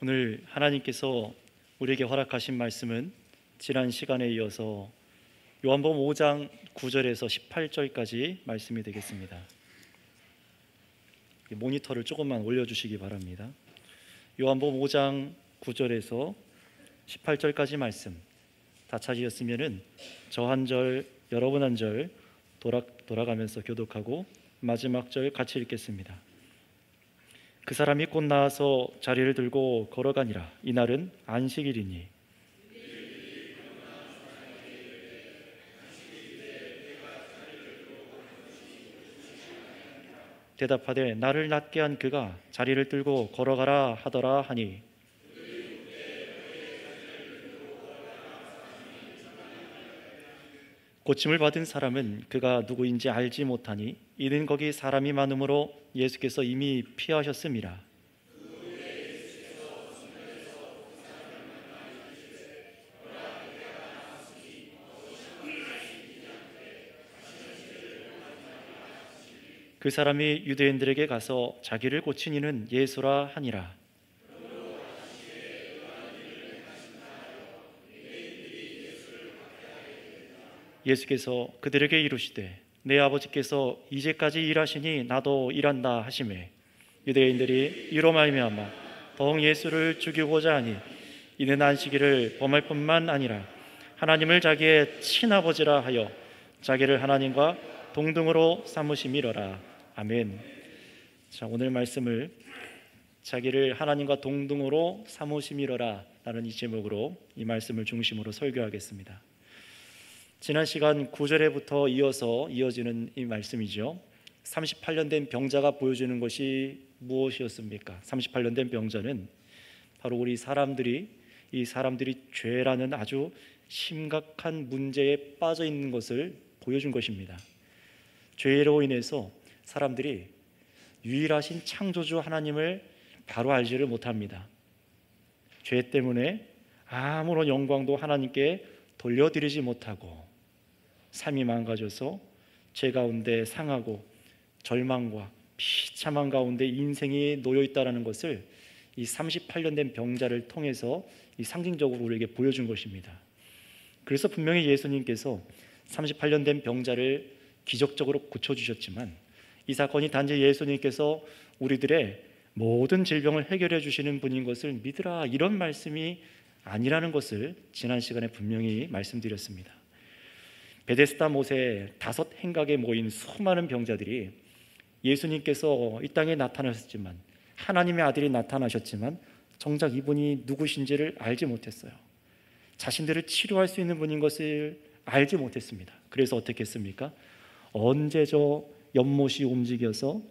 오늘 하나님께서 우리에게 허락하신 말씀은 지난 시간에 이어서 요한복음 5장 9절에서 18절까지 말씀이 되겠습니다. 모니터를 조금만 올려주시기 바랍니다. 요한복음 5장 9절에서 18절까지 말씀 다 찾으셨으면은 저 한 절, 여러분 한 절 돌아가면서 교독하고 마지막 절 같이 읽겠습니다. 그 사람이 곧 나와서 자리를 들고 걸어가니라. 이날은 안식일이니 대답하되 나를 낫게 한 그가 자리를 들고 걸어가라 하더라 하니 고침을 받은 사람은 그가 누구인지 알지 못하니 이는 거기 사람이 많음으로 예수께서 이미 피하셨음이라. 그 사람이 유대인들에게 가서 자기를 고친 이는 예수라 하니라. 예수께서 그들에게 이르시되 내 아버지께서 이제까지 일하시니 나도 일한다 하시매 유대인들이 이로 말미암아 더욱 예수를 죽이고자 하니 이는 안식일을 범할 뿐만 아니라 하나님을 자기의 친아버지라 하여 자기를 하나님과 동등으로 삼으심이로라. 아멘. 자, 오늘 말씀을 자기를 하나님과 동등으로 삼으심이로라 라는 이 제목으로 이 말씀을 중심으로 설교하겠습니다. 지난 시간 9절에부터 이어지는 이 말씀이죠. 38년 된 병자가 보여주는 것이 무엇이었습니까? 38년 된 병자는 바로 이 사람들이 죄라는 아주 심각한 문제에 빠져 있는 것을 보여준 것입니다. 죄로 인해서 사람들이 유일하신 창조주 하나님을 바로 알지를 못합니다. 죄 때문에 아무런 영광도 하나님께 돌려드리지 못하고 삶이 망가져서 죄 가운데 상하고 절망과 비참한 가운데 인생이 놓여 있다는 것을 이 38년 된 병자를 통해서 이 상징적으로 우리에게 보여준 것입니다. 그래서 분명히 예수님께서 38년 된 병자를 기적적으로 고쳐주셨지만 이 사건이 단지 예수님께서 우리들의 모든 질병을 해결해 주시는 분인 것을 믿으라 이런 말씀이 아니라는 것을 지난 시간에 분명히 말씀드렸습니다. 베데스다 못에 5 행각에 모인 수많은 병자들이 예수님께서 이 땅에 나타나셨지만 하나님의 아들이 나타나셨지만 정작 이분이 누구신지를 알지 못했어요. 자신들을 치료할 수 있는 분인 것을 알지 못했습니다. 그래서 어떻게 했습니까? 언제 저 연못이 움직여서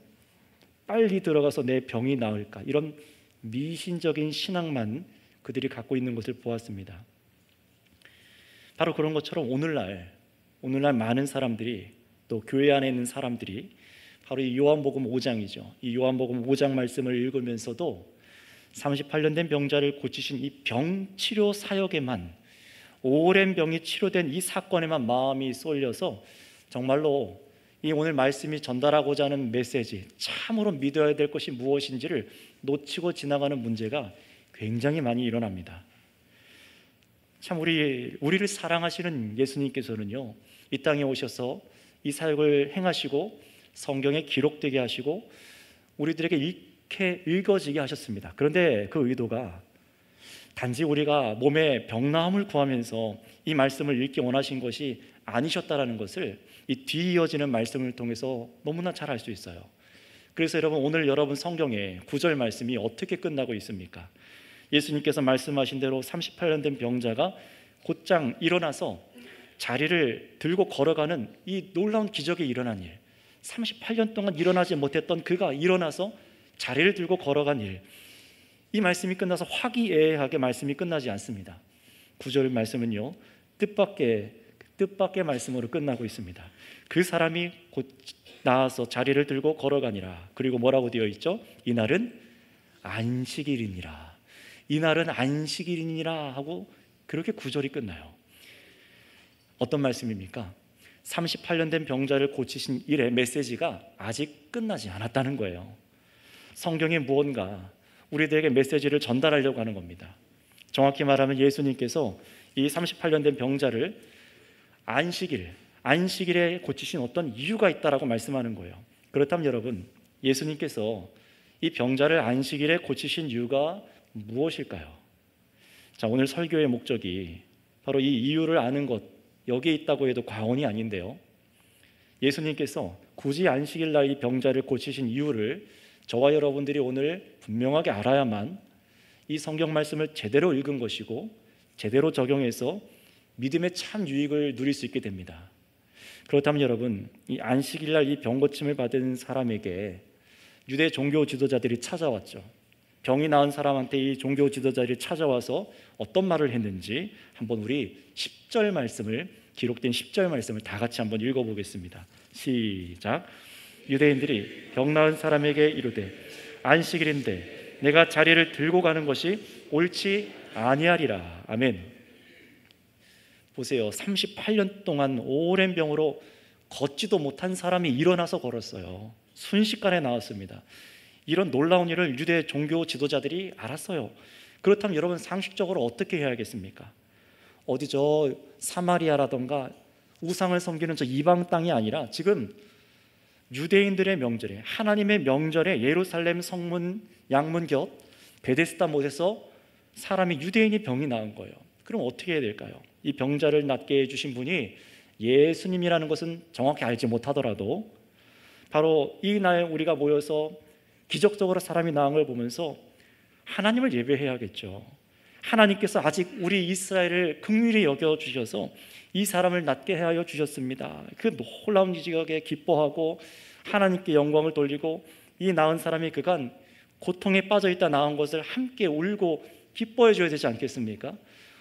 빨리 들어가서 내 병이 나을까 이런 미신적인 신앙만 그들이 갖고 있는 것을 보았습니다. 바로 그런 것처럼 오늘날 많은 사람들이 또 교회 안에 있는 사람들이 바로 이 요한복음 5장이죠. 이 요한복음 5장 말씀을 읽으면서도 38년 된 병자를 고치신 이 병치료 사역에만 오랜 병이 치료된 이 사건에만 마음이 쏠려서 정말로 이 오늘 말씀이 전달하고자 하는 메시지 참으로 믿어야 될 것이 무엇인지를 놓치고 지나가는 문제가 굉장히 많이 일어납니다. 참 우리를 사랑하시는 예수님께서는요 이 땅에 오셔서 이 사역을 행하시고 성경에 기록되게 하시고 우리들에게 읽어지게 하셨습니다. 그런데 그 의도가 단지 우리가 몸에 병나음을 구하면서 이 말씀을 읽기 원하신 것이 아니셨다라는 것을 이 뒤 이어지는 말씀을 통해서 너무나 잘 알 수 있어요. 그래서 오늘 여러분 성경에 9절 말씀이 어떻게 끝나고 있습니까? 예수님께서 말씀하신 대로 38년 된 병자가 곧장 일어나서 자리를 들고 걸어가는 이 놀라운 기적이 일어난 일, 38년 동안 일어나지 못했던 그가 일어나서 자리를 들고 걸어간 일, 이 말씀이 끝나서 화기애애하게 말씀이 끝나지 않습니다. 9절 말씀은요 뜻밖의 말씀으로 끝나고 있습니다. 그 사람이 곧 나와서 자리를 들고 걸어가니라. 그리고 뭐라고 되어 있죠? 이날은 안식일이니라. 이날은 안식일이니라 하고 그렇게 9절이 끝나요. 어떤 말씀입니까? 38년 된 병자를 고치신 일의 메시지가 아직 끝나지 않았다는 거예요. 성경에 무언가 우리들에게 메시지를 전달하려고 하는 겁니다. 정확히 말하면 예수님께서 이 38년 된 병자를 안식일에 고치신 어떤 이유가 있다라고 말씀하는 거예요. 그렇다면 여러분, 예수님께서 이 병자를 안식일에 고치신 이유가 무엇일까요? 자, 오늘 설교의 목적이 바로 이 이유를 아는 것, 여기에 있다고 해도 과언이 아닌데요. 예수님께서 굳이 안식일 날 이 병자를 고치신 이유를 저와 여러분들이 오늘 분명하게 알아야만 이 성경 말씀을 제대로 읽은 것이고 제대로 적용해서 믿음의 참 유익을 누릴 수 있게 됩니다. 그렇다면 여러분, 이 안식일 날 이 병 고침을 받은 사람에게 유대 종교 지도자들이 찾아왔죠. 병이 나은 사람한테 이 종교 지도자들이 찾아와서 어떤 말을 했는지 한번 우리 10절 말씀을, 기록된 10절 말씀을 다 같이 한번 읽어보겠습니다. 시작. 유대인들이 병 나은 사람에게 이르되 안식일인데 내가 자리를 들고 가는 것이 옳지 아니하리라. 아멘. 보세요. 38년 동안 오랜 병으로 걷지도 못한 사람이 일어나서 걸었어요. 순식간에 나왔습니다. 이런 놀라운 일을 유대 종교 지도자들이 알았어요. 그렇다면 여러분, 상식적으로 어떻게 해야겠습니까? 어디 저 사마리아라던가 우상을 섬기는 저 이방 땅이 아니라 지금 유대인들의 명절에, 하나님의 명절에 예루살렘 성문 양문 곁 베데스다 못에서 사람이, 유대인이 병이 나은 거예요. 그럼 어떻게 해야 될까요? 이 병자를 낫게 해주신 분이 예수님이라는 것은 정확히 알지 못하더라도 바로 이 날 우리가 모여서 기적적으로 사람이 나은 걸 보면서 하나님을 예배해야겠죠. 하나님께서 아직 우리 이스라엘을 긍휼히 여겨주셔서 이 사람을 낫게 하여 주셨습니다. 그 놀라운 지적에 기뻐하고 하나님께 영광을 돌리고 이 나은 사람이 그간 고통에 빠져있다 나은 것을 함께 울고 기뻐해 줘야 되지 않겠습니까?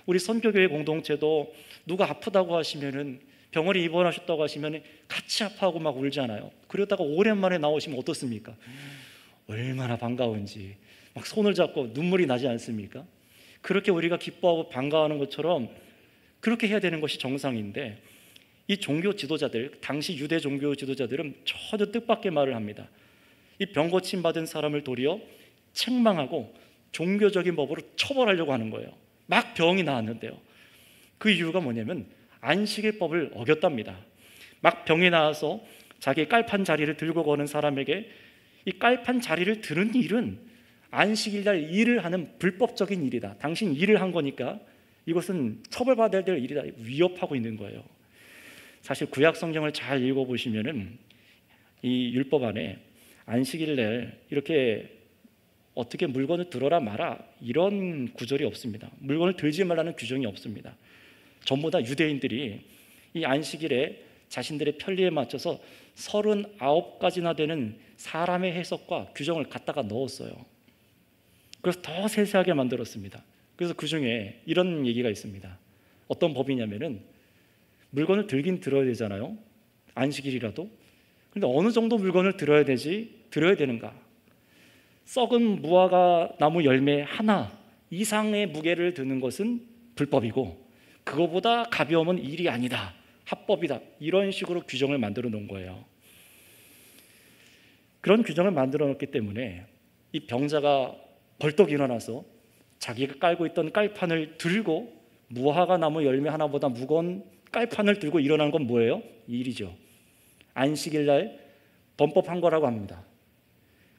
우리 선교교회 공동체도 누가 아프다고 하시면은, 병원에 입원하셨다고 하시면 같이 아파하고 막 울잖아요. 그러다가 오랜만에 나오시면 어떻습니까? 얼마나 반가운지 막 손을 잡고 눈물이 나지 않습니까? 그렇게 우리가 기뻐하고 반가워하는 것처럼 그렇게 해야 되는 것이 정상인데, 이 종교 지도자들, 당시 유대 종교 지도자들은 전혀 뜻밖의 말을 합니다. 이 병 고침 받은 사람을 도리어 책망하고 종교적인 법으로 처벌하려고 하는 거예요. 막 병이 나았는데요. 그 이유가 뭐냐면 안식일법을 어겼답니다. 막 병이 나와서 자기 깔판 자리를 들고 거는 사람에게 이 깔판 자리를 드는 일은 안식일날 일을 하는 불법적인 일이다. 당신 일을 한 거니까 이것은 처벌받아야 될 일이다. 위협하고 있는 거예요. 사실 구약 성경을 잘 읽어보시면은 이 율법 안에 안식일날 이렇게 어떻게 물건을 들어라 마라 이런 구절이 없습니다. 물건을 들지 말라는 규정이 없습니다. 전부 다 유대인들이 이 안식일에 자신들의 편리에 맞춰서 39가지나 되는 사람의 해석과 규정을 갖다가 넣었어요. 그래서 더 세세하게 만들었습니다. 그래서 그 중에 이런 얘기가 있습니다. 어떤 법이냐면은 물건을 들긴 들어야 되잖아요. 안식일이라도. 그런데 어느 정도 물건을 들어야 되는가? 썩은 무화과 나무 열매 하나 이상의 무게를 드는 것은 불법이고, 그거보다 가벼우면 일이 아니다, 합법이다, 이런 식으로 규정을 만들어 놓은 거예요. 그런 규정을 만들어 놓기 때문에 이 병자가 벌떡 일어나서 자기가 깔고 있던 깔판을 들고, 무화과 나무 열매 하나보다 무거운 깔판을 들고 일어나는 건 뭐예요? 일이죠. 안식일날 범법한 거라고 합니다.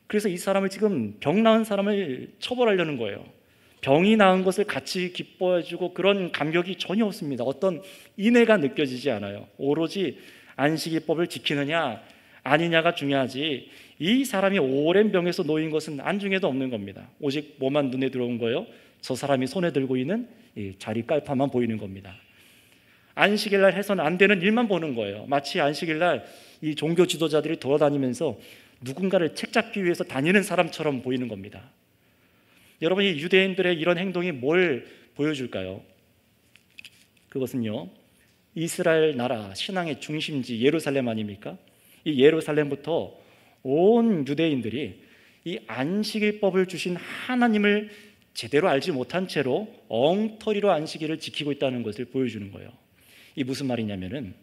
그래서 이 사람을 지금 병 나은 사람을 처벌하려는 거예요. 병이 나은 것을 같이 기뻐해주고 그런 감격이 전혀 없습니다. 어떤 인애가 느껴지지 않아요. 오로지 안식일법을 지키느냐 아니냐가 중요하지, 이 사람이 오랜 병에서 놓인 것은 안중에도 없는 겁니다. 오직 뭐만 눈에 들어온 거예요? 저 사람이 손에 들고 있는 이 자리 깔판만 보이는 겁니다. 안식일날 해서는 안 되는 일만 보는 거예요. 마치 안식일날 이 종교 지도자들이 돌아다니면서 누군가를 책잡기 위해서 다니는 사람처럼 보이는 겁니다. 여러분, 이 유대인들의 이런 행동이 뭘 보여줄까요? 그것은요, 이스라엘 나라 신앙의 중심지 예루살렘 아닙니까? 이 예루살렘부터 온 유대인들이 이 안식일법을 주신 하나님을 제대로 알지 못한 채로 엉터리로 안식일을 지키고 있다는 것을 보여주는 거예요. 이 무슨 말이냐면은,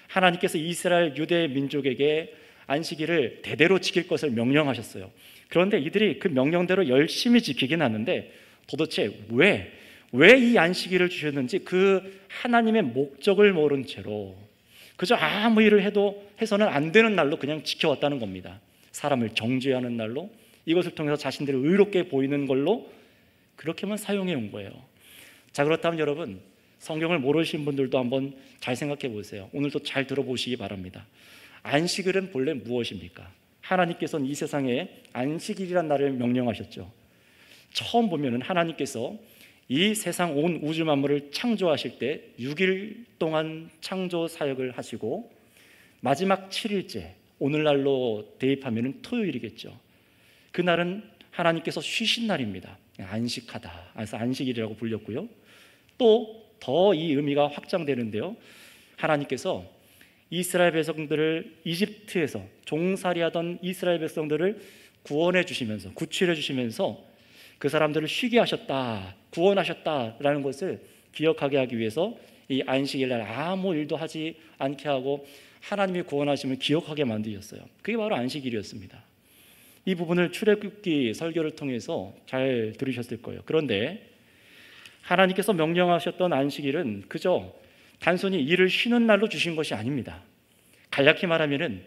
하나님께서 이스라엘 유대 민족에게 안식일을 대대로 지킬 것을 명령하셨어요. 그런데 이들이 그 명령대로 열심히 지키긴 하는데 도대체 왜 이 안식일을 주셨는지 그 하나님의 목적을 모른 채로 그저 아무 일을 해서는 안 되는 날로 그냥 지켜왔다는 겁니다. 사람을 정죄하는 날로, 이것을 통해서 자신들을 의롭게 보이는 걸로 그렇게만 사용해 온 거예요. 자, 그렇다면 여러분, 성경을 모르신 분들도 한번 잘 생각해 보세요. 오늘도 잘 들어보시기 바랍니다. 안식일은 본래 무엇입니까? 하나님께서는 이 세상에 안식일이란 날을 명령하셨죠. 처음 보면은 하나님께서 이 세상 온 우주 만물을 창조하실 때 6일 동안 창조 사역을 하시고 마지막 7일째, 오늘날로 대입하면 토요일이겠죠. 그날은 하나님께서 쉬신 날입니다. 안식하다, 그래서 안식일이라고 불렸고요. 또 더 이 의미가 확장되는데요, 하나님께서 이스라엘 백성들을 이집트에서 종살이하던 이스라엘 백성들을 구원해 주시면서, 구출해 주시면서 그 사람들을 쉬게 하셨다, 구원하셨다라는 것을 기억하게 하기 위해서 이 안식일날 아무 일도 하지 않게 하고 하나님이 구원하심을 기억하게 만드셨어요. 그게 바로 안식일이었습니다. 이 부분을 출애굽기 설교를 통해서 잘 들으셨을 거예요. 그런데 하나님께서 명령하셨던 안식일은 그저 단순히 일을 쉬는 날로 주신 것이 아닙니다. 간략히 말하면은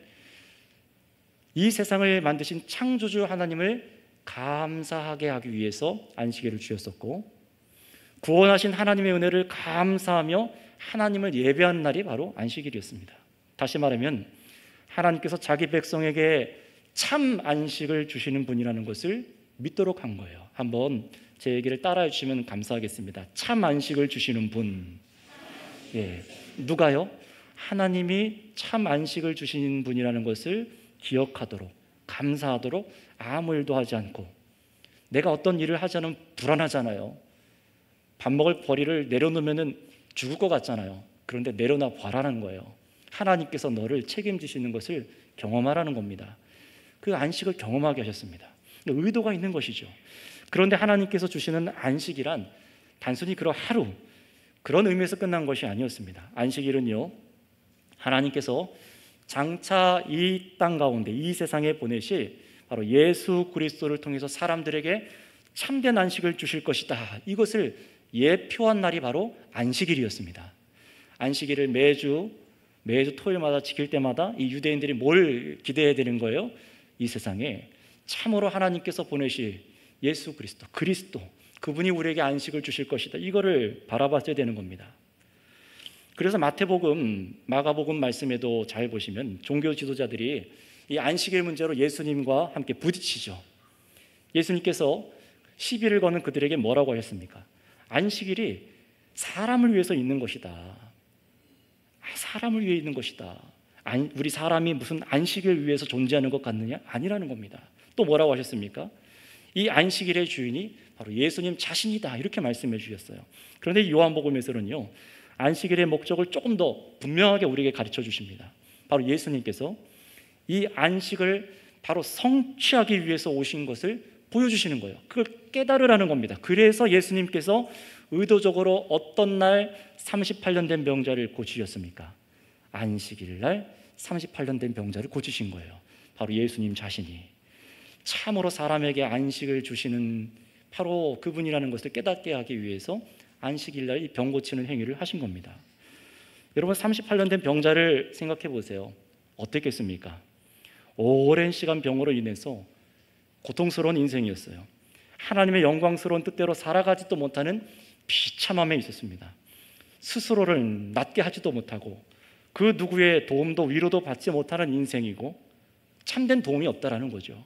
이 세상을 만드신 창조주 하나님을 감사하게 하기 위해서 안식일을 주셨었고, 구원하신 하나님의 은혜를 감사하며 하나님을 예배한 날이 바로 안식일이었습니다. 다시 말하면 하나님께서 자기 백성에게 참 안식을 주시는 분이라는 것을 믿도록 한 거예요. 한번 제 얘기를 따라해 주시면 감사하겠습니다. 참 안식을 주시는 분. 예, 누가요? 하나님이 참 안식을 주시는 분이라는 것을 기억하도록, 감사하도록 아무 일도 하지 않고, 내가 어떤 일을 하자면 불안하잖아요. 밥 먹을 벌이를 내려놓으면 죽을 것 같잖아요. 그런데 내려놔 봐라는 거예요. 하나님께서 너를 책임지시는 것을 경험하라는 겁니다. 그 안식을 경험하게 하셨습니다. 의도가 있는 것이죠. 그런데 하나님께서 주시는 안식이란 단순히 그런 하루, 그런 의미에서 끝난 것이 아니었습니다. 안식일은요, 하나님께서 장차 이 땅 가운데, 이 세상에 보내실 바로 예수 그리스도를 통해서 사람들에게 참된 안식을 주실 것이다, 이것을 예표한 날이 바로 안식일이었습니다. 안식일을 매주 토요일마다 지킬 때마다 이 유대인들이 뭘 기대해야 되는 거예요? 이 세상에 참으로 하나님께서 보내실 예수 그리스도, 그분이 우리에게 안식을 주실 것이다, 이거를 바라봤어야 되는 겁니다. 그래서 마태복음, 마가복음 말씀에도 잘 보시면 종교 지도자들이 이 안식일 문제로 예수님과 함께 부딪히죠. 예수님께서 시비를 거는 그들에게 뭐라고 하셨습니까? 안식일이 사람을 위해서 있는 것이다. 사람을 위해 있는 것이다. 우리 사람이 무슨 안식일 위해서 존재하는 것 같느냐? 아니라는 겁니다. 또 뭐라고 하셨습니까? 이 안식일의 주인이 바로 예수님 자신이다, 이렇게 말씀해 주셨어요. 그런데 요한복음에서는요, 안식일의 목적을 조금 더 분명하게 우리에게 가르쳐 주십니다. 바로 예수님께서 이 안식을 바로 성취하기 위해서 오신 것을 보여주시는 거예요. 그걸 깨달으라는 겁니다. 그래서 예수님께서 의도적으로 어떤 날 38년 된 병자를 고치셨습니까? 안식일 날 38년 된 병자를 고치신 거예요. 바로 예수님 자신이 참으로 사람에게 안식을 주시는 바로 그분이라는 것을 깨닫게 하기 위해서 안식일 날 이 병 고치는 행위를 하신 겁니다. 여러분, 38년 된 병자를 생각해 보세요. 어땠겠습니까? 오랜 시간 병으로 인해서 고통스러운 인생이었어요. 하나님의 영광스러운 뜻대로 살아가지도 못하는 비참함에 있었습니다. 스스로를 낫게 하지도 못하고 그 누구의 도움도 위로도 받지 못하는 인생이고 참된 도움이 없다라는 거죠.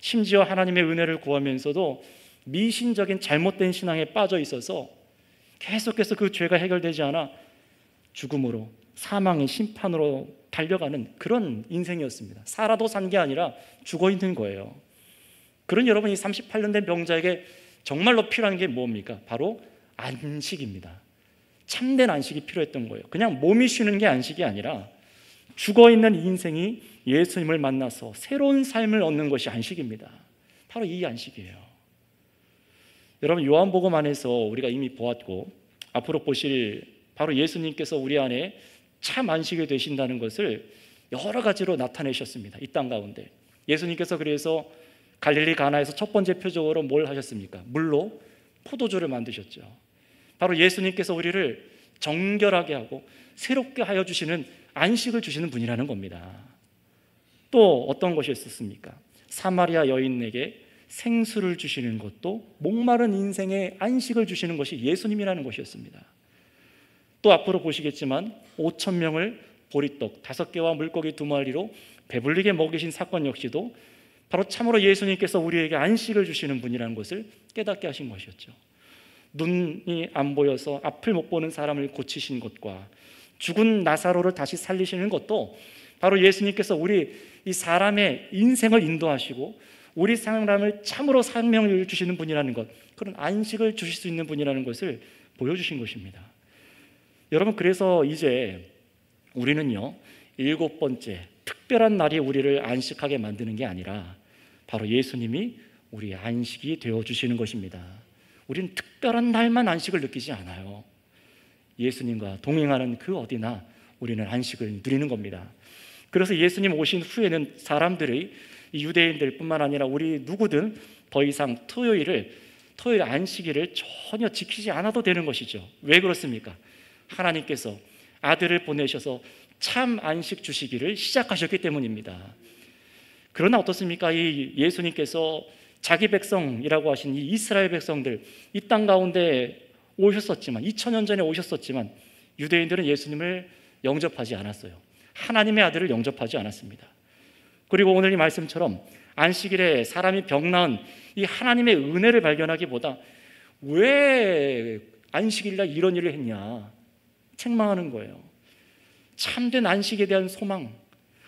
심지어 하나님의 은혜를 구하면서도 미신적인 잘못된 신앙에 빠져 있어서 계속해서 그 죄가 해결되지 않아 죽음으로, 사망의 심판으로 달려가는 그런 인생이었습니다. 살아도 산 게 아니라 죽어 있는 거예요. 그런 여러분이 38년 된 병자에게 정말로 필요한 게 뭡니까? 바로 안식입니다. 참된 안식이 필요했던 거예요. 그냥 몸이 쉬는 게 안식이 아니라 죽어 있는 인생이 예수님을 만나서 새로운 삶을 얻는 것이 안식입니다. 바로 이 안식이에요. 여러분, 요한복음 안에서 우리가 이미 보았고 앞으로 보실 바로 예수님께서 우리 안에 참 안식이 되신다는 것을 여러 가지로 나타내셨습니다. 이 땅 가운데 예수님께서 그래서 갈릴리 가나에서 첫 번째 표적으로 뭘 하셨습니까? 물로 포도주를 만드셨죠. 바로 예수님께서 우리를 정결하게 하고 새롭게 하여 주시는 안식을 주시는 분이라는 겁니다. 또 어떤 것이 있었습니까? 사마리아 여인에게 생수를 주시는 것도 목마른 인생에 안식을 주시는 것이 예수님이라는 것이었습니다. 또 앞으로 보시겠지만 5천 명을 보리떡 5개와 물고기 2마리로 배불리게 먹이신 사건 역시도 바로 참으로 예수님께서 우리에게 안식을 주시는 분이라는 것을 깨닫게 하신 것이었죠. 눈이 안 보여서 앞을 못 보는 사람을 고치신 것과 죽은 나사로를 다시 살리시는 것도 바로 예수님께서 우리 이 사람의 인생을 인도하시고 우리 사람을 참으로 생명을 주시는 분이라는 것, 그런 안식을 주실 수 있는 분이라는 것을 보여주신 것입니다. 여러분, 그래서 이제 우리는요 7번째 특별한 날이 우리를 안식하게 만드는 게 아니라 바로 예수님이 우리의 안식이 되어주시는 것입니다. 우리는 특별한 날만 안식을 느끼지 않아요. 예수님과 동행하는 그 어디나 우리는 안식을 누리는 겁니다. 그래서 예수님 오신 후에는 사람들의 유대인들 뿐만 아니라 우리 누구든 더 이상 토요일 안식일을 전혀 지키지 않아도 되는 것이죠. 왜 그렇습니까? 하나님께서 아들을 보내셔서 참 안식 주시기를 시작하셨기 때문입니다. 그러나 어떻습니까? 이 예수님께서 자기 백성이라고 하신 이 이스라엘 백성들, 이 땅 가운데 오셨었지만 2000년 전에 오셨었지만 유대인들은 예수님을 영접하지 않았어요. 하나님의 아들을 영접하지 않았습니다. 그리고 오늘 이 말씀처럼 안식일에 사람이 병 나은 이 하나님의 은혜를 발견하기보다 왜 안식일날 이런 일을 했냐 책망하는 거예요. 참된 안식에 대한 소망,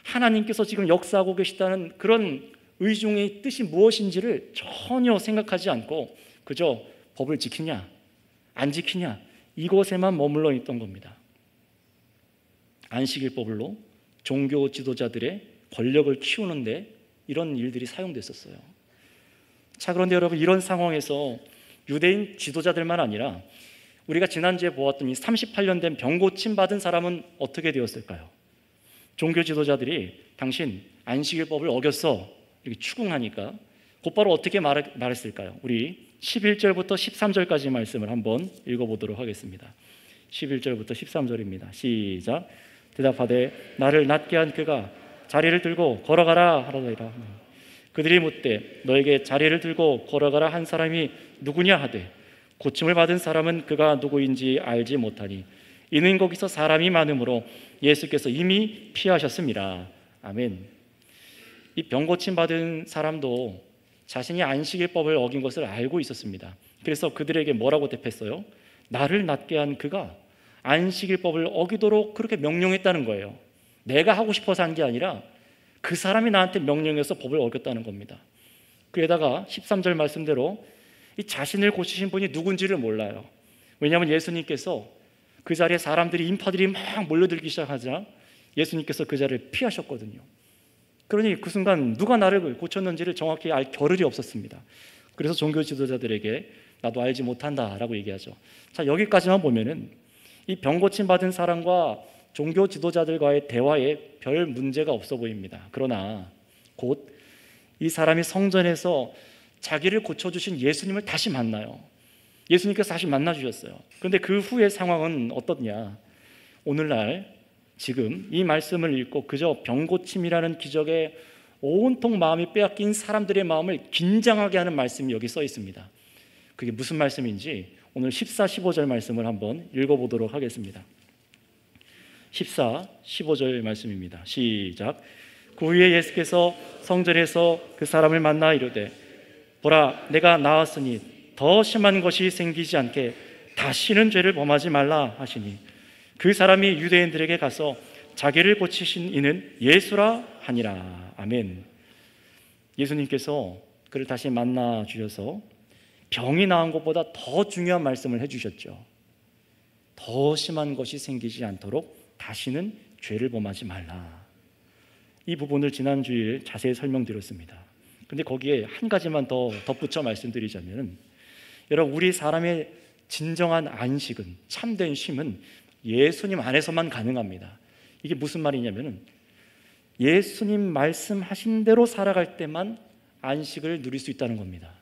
하나님께서 지금 역사하고 계시다는 그런 의중의 뜻이 무엇인지를 전혀 생각하지 않고 그저 법을 지키냐 안 지키냐 이것에만 머물러 있던 겁니다. 안식일법으로 종교 지도자들의 권력을 키우는데 이런 일들이 사용됐었어요. 자, 그런데 여러분, 이런 상황에서 유대인 지도자들만 아니라 우리가 지난주에 보았던 이 38년 된 병고침 받은 사람은 어떻게 되었을까요? 종교 지도자들이 당신 안식일법을 어겼어 이렇게 추궁하니까 곧바로 어떻게 말했을까요? 우리 11절부터 13절까지 말씀을 한번 읽어보도록 하겠습니다. 11절부터 13절입니다. 시작. 대답하되 나를 낫게 한 그가 자리를 들고 걸어가라 하더이다. 그들이 묻되 너에게 자리를 들고 걸어가라 한 사람이 누구냐 하되 고침을 받은 사람은 그가 누구인지 알지 못하니 이는 거기서 사람이 많으므로 예수께서 이미 피하셨습니다. 아멘. 이 병고침 받은 사람도 자신이 안식일법을 어긴 것을 알고 있었습니다. 그래서 그들에게 뭐라고 대표했어요? 나를 낫게 한 그가 안식일법을 어기도록 그렇게 명령했다는 거예요. 내가 하고 싶어서 한 게 아니라 그 사람이 나한테 명령해서 법을 어겼다는 겁니다. 그에다가 13절 말씀대로 이 자신을 고치신 분이 누군지를 몰라요. 왜냐하면 예수님께서 그 자리에 사람들이 인파들이 막 몰려들기 시작하자 예수님께서 그 자리를 피하셨거든요. 그러니 그 순간 누가 나를 고쳤는지를 정확히 알 겨를이 없었습니다. 그래서 종교 지도자들에게 나도 알지 못한다라고 얘기하죠. 자, 여기까지만 보면은 이 병고침 받은 사람과 종교 지도자들과의 대화에 별 문제가 없어 보입니다. 그러나 곧 이 사람이 성전에서 자기를 고쳐주신 예수님을 다시 만나요. 예수님께서 다시 만나주셨어요. 그런데 그 후의 상황은 어떻냐? 오늘날 지금 이 말씀을 읽고 그저 병고침이라는 기적에 온통 마음이 빼앗긴 사람들의 마음을 긴장하게 하는 말씀이 여기 써 있습니다. 그게 무슨 말씀인지 오늘 14, 15절 말씀을 한번 읽어보도록 하겠습니다. 14, 15절 말씀입니다. 시작. 그 후에 예수께서 성전에서 그 사람을 만나 이르되 보라 내가 나았으니 더 심한 것이 생기지 않게 다시는 죄를 범하지 말라 하시니 그 사람이 유대인들에게 가서 자기를 고치신 이는 예수라 하니라. 아멘. 예수님께서 그를 다시 만나 주셔서 병이 나은 것보다 더 중요한 말씀을 해주셨죠. 더 심한 것이 생기지 않도록 다시는 죄를 범하지 말라. 이 부분을 지난 주일 자세히 설명드렸습니다. 그런데 거기에 한 가지만 더 덧붙여 말씀드리자면 여러분, 우리 사람의 진정한 안식은, 참된 쉼은 예수님 안에서만 가능합니다. 이게 무슨 말이냐면 예수님 말씀하신 대로 살아갈 때만 안식을 누릴 수 있다는 겁니다.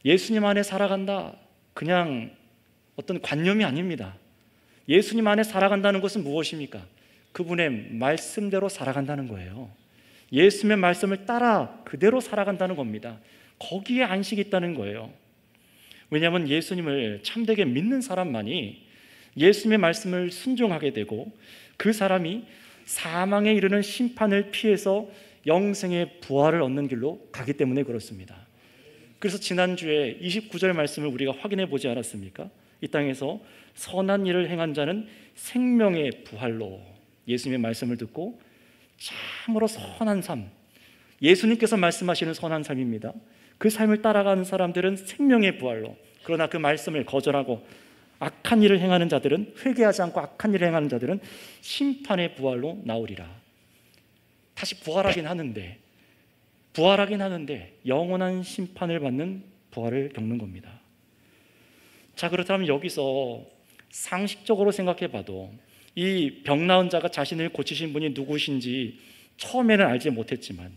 예수님 안에 살아간다, 그냥 어떤 관념이 아닙니다. 예수님 안에 살아간다는 것은 무엇입니까? 그분의 말씀대로 살아간다는 거예요. 예수님의 말씀을 따라 그대로 살아간다는 겁니다. 거기에 안식이 있다는 거예요. 왜냐하면 예수님을 참되게 믿는 사람만이 예수님의 말씀을 순종하게 되고 그 사람이 사망에 이르는 심판을 피해서 영생의 부활을 얻는 길로 가기 때문에 그렇습니다. 그래서 지난주에 29절 말씀을 우리가 확인해 보지 않았습니까? 이 땅에서 선한 일을 행한 자는 생명의 부활로, 예수님의 말씀을 듣고 참으로 선한 삶, 예수님께서 말씀하시는 선한 삶입니다. 그 삶을 따라가는 사람들은 생명의 부활로, 그러나 그 말씀을 거절하고 악한 일을 행하는 자들은, 회개하지 않고 악한 일을 행하는 자들은 심판의 부활로 나오리라. 다시 부활하긴 하는데 영원한 심판을 받는 부활을 겪는 겁니다. 자, 그렇다면 여기서 상식적으로 생각해 봐도 이 병 나은 자가 자신을 고치신 분이 누구신지 처음에는 알지 못했지만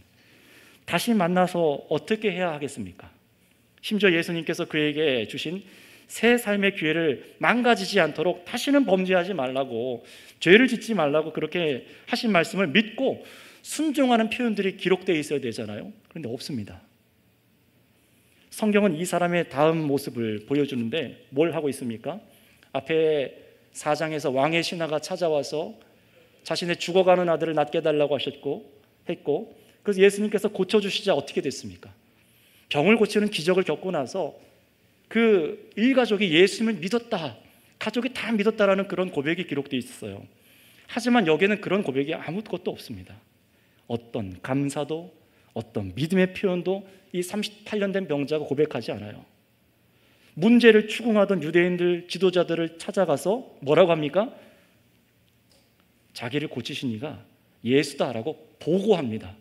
다시 만나서 어떻게 해야 하겠습니까? 심지어 예수님께서 그에게 주신 새 삶의 기회를 망가지지 않도록 다시는 범죄하지 말라고, 죄를 짓지 말라고 그렇게 하신 말씀을 믿고 순종하는 표현들이 기록되어 있어야 되잖아요. 그런데 없습니다. 성경은 이 사람의 다음 모습을 보여주는데 뭘 하고 있습니까? 앞에 4장에서 왕의 신하가 찾아와서 자신의 죽어가는 아들을 낫게 해달라고 했고, 그래서 예수님께서 고쳐주시자 어떻게 됐습니까? 병을 고치는 기적을 겪고 나서 그 일가족이 예수님을 믿었다, 가족이 다 믿었다라는 그런 고백이 기록되어 있어요. 하지만 여기에는 그런 고백이 아무것도 없습니다. 어떤 감사도, 어떤 믿음의 표현도 이 38년 된 병자가 고백하지 않아요. 문제를 추궁하던 유대인들 지도자들을 찾아가서 뭐라고 합니까? 자기를 고치신 이가 예수다라고 보고합니다.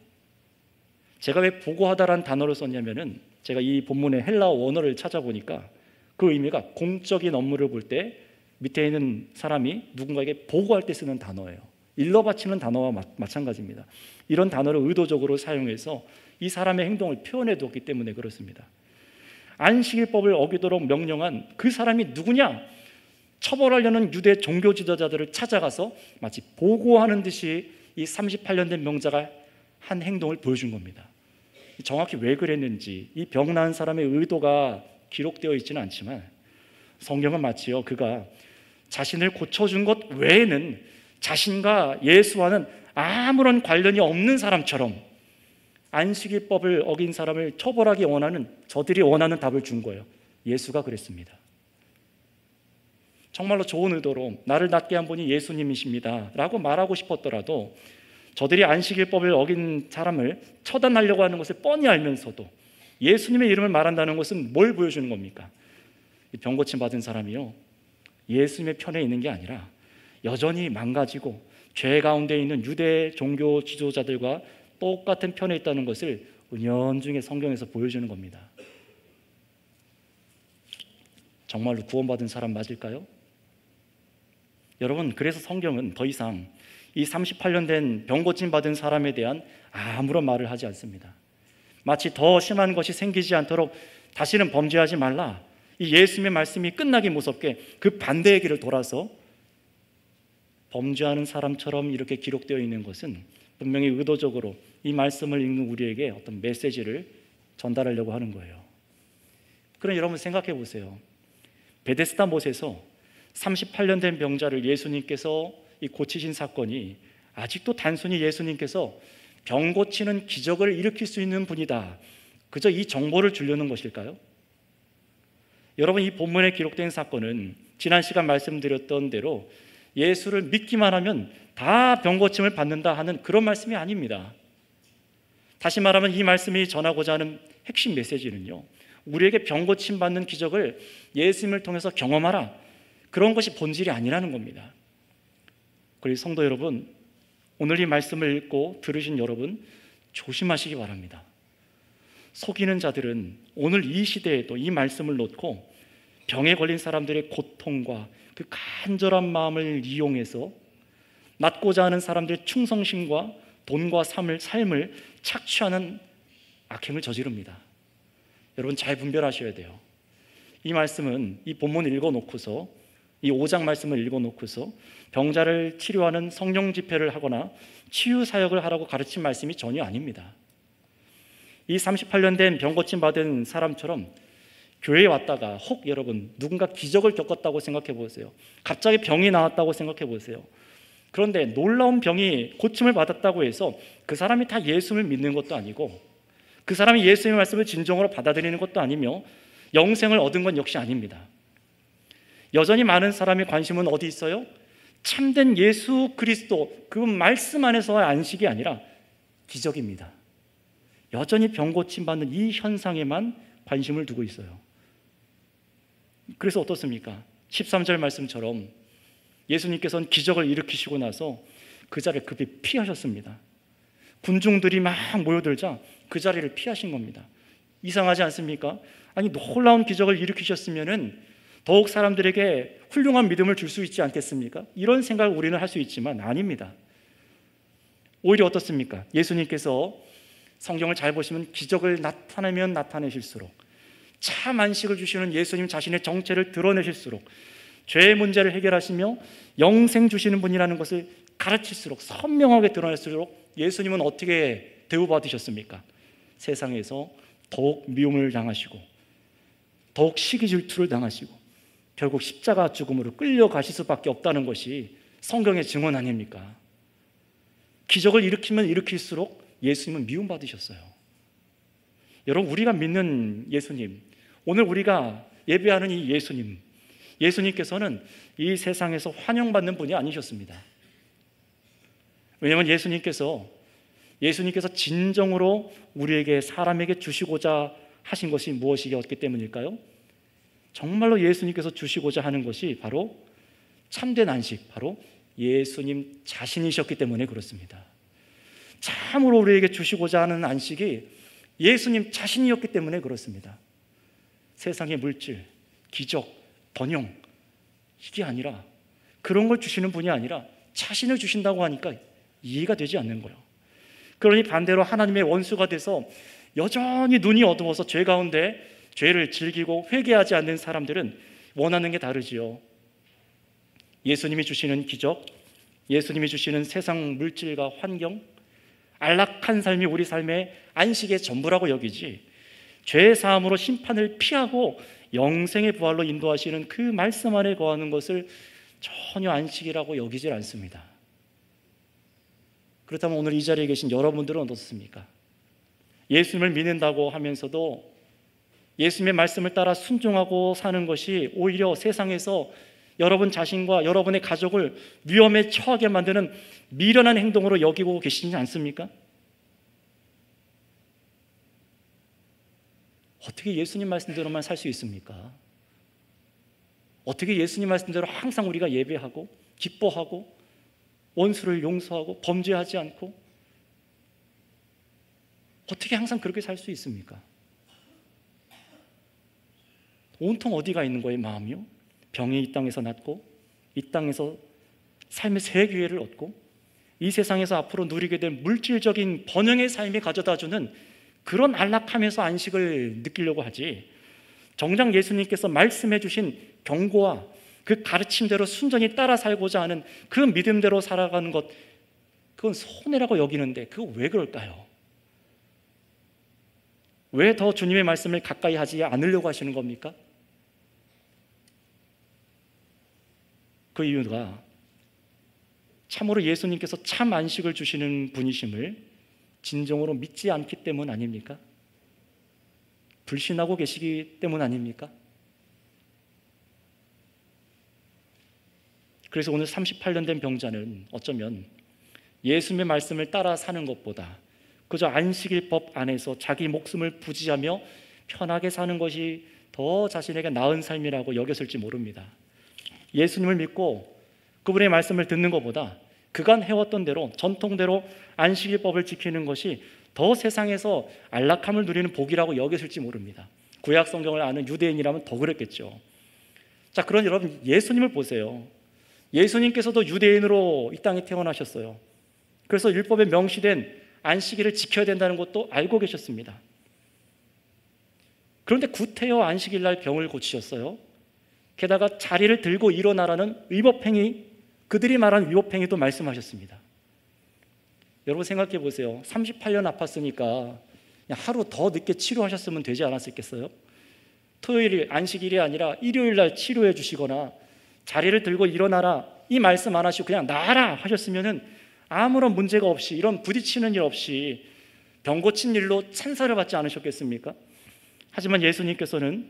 제가 왜 보고하다라는 단어를 썼냐면은 제가 이 본문의 헬라어 원어를 찾아보니까 그 의미가 공적인 업무를 볼 때 밑에 있는 사람이 누군가에게 보고할 때 쓰는 단어예요. 일러 바치는 단어와 마찬가지입니다. 이런 단어를 의도적으로 사용해서 이 사람의 행동을 표현해 두었기 때문에 그렇습니다. 안식일법을 어기도록 명령한 그 사람이 누구냐? 처벌하려는 유대 종교 지도자들을 찾아가서 마치 보고하는 듯이 이 38년 된 명자가 한 행동을 보여준 겁니다. 정확히 왜 그랬는지 이 병 나은 사람의 의도가 기록되어 있지는 않지만 성경은 마치요, 그가 자신을 고쳐준 것 외에는 자신과 예수와는 아무런 관련이 없는 사람처럼 안식일법을 어긴 사람을 처벌하기 원하는, 저들이 원하는 답을 준 거예요. 예수가 그랬습니다. 정말로 좋은 의도로 나를 낫게 한 분이 예수님이십니다 라고 말하고 싶었더라도 저들이 안식일법을 어긴 사람을 처단하려고 하는 것을 뻔히 알면서도 예수님의 이름을 말한다는 것은 뭘 보여주는 겁니까? 병 고침 받은 사람이요, 예수님의 편에 있는 게 아니라 여전히 망가지고 죄 가운데 있는 유대 종교 지도자들과 똑같은 편에 있다는 것을 은연중에 성경에서 보여주는 겁니다. 정말로 구원받은 사람 맞을까요? 여러분, 그래서 성경은 더 이상 이 38년 된 병 고침 받은 사람에 대한 아무런 말을 하지 않습니다. 마치 더 심한 것이 생기지 않도록 다시는 범죄하지 말라, 이 예수님의 말씀이 끝나기 무섭게 그 반대의 길을 돌아서 범죄하는 사람처럼 이렇게 기록되어 있는 것은 분명히 의도적으로 이 말씀을 읽는 우리에게 어떤 메시지를 전달하려고 하는 거예요. 그럼 여러분 생각해 보세요. 베데스다 못에서 38년 된 병자를 예수님께서 고치신 사건이 아직도 단순히 예수님께서 병 고치는 기적을 일으킬 수 있는 분이다, 그저 이 정보를 주려는 것일까요? 여러분, 이 본문에 기록된 사건은 지난 시간 말씀드렸던 대로 예수를 믿기만 하면 다 병 고침을 받는다 하는 그런 말씀이 아닙니다. 다시 말하면 이 말씀이 전하고자 하는 핵심 메시지는요, 우리에게 병 고침 받는 기적을 예수님을 통해서 경험하라, 그런 것이 본질이 아니라는 겁니다. 그리고 성도 여러분, 오늘 이 말씀을 읽고 들으신 여러분 조심하시기 바랍니다. 속이는 자들은 오늘 이 시대에도 이 말씀을 놓고 병에 걸린 사람들의 고통과 그 간절한 마음을 이용해서 낫고자 하는 사람들의 충성심과 돈과 삶을 착취하는 악행을 저지릅니다. 여러분 잘 분별하셔야 돼요. 이 말씀은 이 본문을 읽어놓고서 이 5장 말씀을 읽어놓고서 병자를 치료하는 성령 집회를 하거나 치유 사역을 하라고 가르친 말씀이 전혀 아닙니다. 이 38년 된 병 고침 받은 사람처럼 교회에 왔다가 혹 여러분 누군가 기적을 겪었다고 생각해 보세요. 갑자기 병이 나왔다고 생각해 보세요. 그런데 놀라운 병이 고침을 받았다고 해서 그 사람이 다 예수를 믿는 것도 아니고 그 사람이 예수님의 말씀을 진정으로 받아들이는 것도 아니며 영생을 얻은 건 역시 아닙니다. 여전히 많은 사람의 관심은 어디 있어요? 참된 예수 그리스도 그 말씀 안에서의 안식이 아니라 기적입니다. 여전히 병 고침 받는 이 현상에만 관심을 두고 있어요. 그래서 어떻습니까? 13절 말씀처럼 예수님께서는 기적을 일으키시고 나서 그 자리를 급히 피하셨습니다. 군중들이 막 모여들자 그 자리를 피하신 겁니다. 이상하지 않습니까? 아니 놀라운 기적을 일으키셨으면은 더욱 사람들에게 훌륭한 믿음을 줄 수 있지 않겠습니까? 이런 생각을 우리는 할 수 있지만 아닙니다. 오히려 어떻습니까? 예수님께서 성경을 잘 보시면 기적을 나타내면 나타내실수록 참 안식을 주시는 예수님 자신의 정체를 드러내실수록 죄의 문제를 해결하시며 영생 주시는 분이라는 것을 가르칠수록 선명하게 드러낼수록 예수님은 어떻게 대우받으셨습니까? 세상에서 더욱 미움을 당하시고 더욱 시기 질투를 당하시고 결국 십자가 죽음으로 끌려가실 수밖에 없다는 것이 성경의 증언 아닙니까? 기적을 일으키면 일으킬수록 예수님은 미움받으셨어요. 여러분 우리가 믿는 예수님, 오늘 우리가 예배하는 이 예수님께서는 이 세상에서 환영받는 분이 아니셨습니다. 왜냐하면 예수님께서 진정으로 우리에게 사람에게 주시고자 하신 것이 무엇이었기 때문일까요? 정말로 예수님께서 주시고자 하는 것이 바로 참된 안식, 바로 예수님 자신이셨기 때문에 그렇습니다. 참으로 우리에게 주시고자 하는 안식이 예수님 자신이었기 때문에 그렇습니다. 세상의 물질, 기적, 번영 이게 아니라 그런 걸 주시는 분이 아니라 자신을 주신다고 하니까 이해가 되지 않는 거예요. 그러니 반대로 하나님의 원수가 돼서 여전히 눈이 어두워서 죄 가운데 죄를 즐기고 회개하지 않는 사람들은 원하는 게 다르지요. 예수님이 주시는 기적, 예수님이 주시는 세상 물질과 환경, 안락한 삶이 우리 삶의 안식의 전부라고 여기지 죄 사함으로 심판을 피하고 영생의 부활로 인도하시는 그 말씀 안에 거하는 것을 전혀 안식이라고 여기질 않습니다. 그렇다면 오늘 이 자리에 계신 여러분들은 어떻습니까? 예수님을 믿는다고 하면서도 예수님의 말씀을 따라 순종하고 사는 것이 오히려 세상에서 여러분 자신과 여러분의 가족을 위험에 처하게 만드는 미련한 행동으로 여기고 계시지 않습니까? 어떻게 예수님 말씀대로만 살 수 있습니까? 어떻게 예수님 말씀대로 항상 우리가 예배하고 기뻐하고 원수를 용서하고 범죄하지 않고 어떻게 항상 그렇게 살 수 있습니까? 온통 어디가 있는 거예요? 마음이요? 병이 이 땅에서 낫고 이 땅에서 삶의 새 기회를 얻고 이 세상에서 앞으로 누리게 될 물질적인 번영의 삶이 가져다주는 그런 안락함에서 안식을 느끼려고 하지, 정작 예수님께서 말씀해 주신 경고와 그 가르침대로 순전히 따라 살고자 하는 그 믿음대로 살아가는 것, 그건 손해라고 여기는데 그거 왜 그럴까요? 왜 더 주님의 말씀을 가까이 하지 않으려고 하시는 겁니까? 그 이유가 참으로 예수님께서 참 안식을 주시는 분이심을 진정으로 믿지 않기 때문 아닙니까? 불신하고 계시기 때문 아닙니까? 그래서 오늘 38년 된 병자는 어쩌면 예수님의 말씀을 따라 사는 것보다 그저 안식일법 안에서 자기 목숨을 부지하며 편하게 사는 것이 더 자신에게 나은 삶이라고 여겼을지 모릅니다. 예수님을 믿고 그분의 말씀을 듣는 것보다 그간 해왔던 대로 전통대로 안식일법을 지키는 것이 더 세상에서 안락함을 누리는 복이라고 여겼을지 모릅니다. 구약 성경을 아는 유대인이라면 더 그랬겠죠. 자, 그런 여러분 예수님을 보세요. 예수님께서도 유대인으로 이 땅에 태어나셨어요. 그래서 율법에 명시된 안식일을 지켜야 된다는 것도 알고 계셨습니다. 그런데 구태여 안식일 날 병을 고치셨어요. 게다가 자리를 들고 일어나라는 위법행위, 그들이 말한 위법행위도 말씀하셨습니다. 여러분 생각해 보세요. 38년 아팠으니까 그냥 하루 더 늦게 치료하셨으면 되지 않았겠어요? 토요일 안식일이 아니라 일요일 날 치료해 주시거나 자리를 들고 일어나라 이 말씀 안 하시고 그냥 나아라 하셨으면 아무런 문제가 없이, 이런 부딪히는 일 없이 병 고친 일로 찬사를 받지 않으셨겠습니까? 하지만 예수님께서는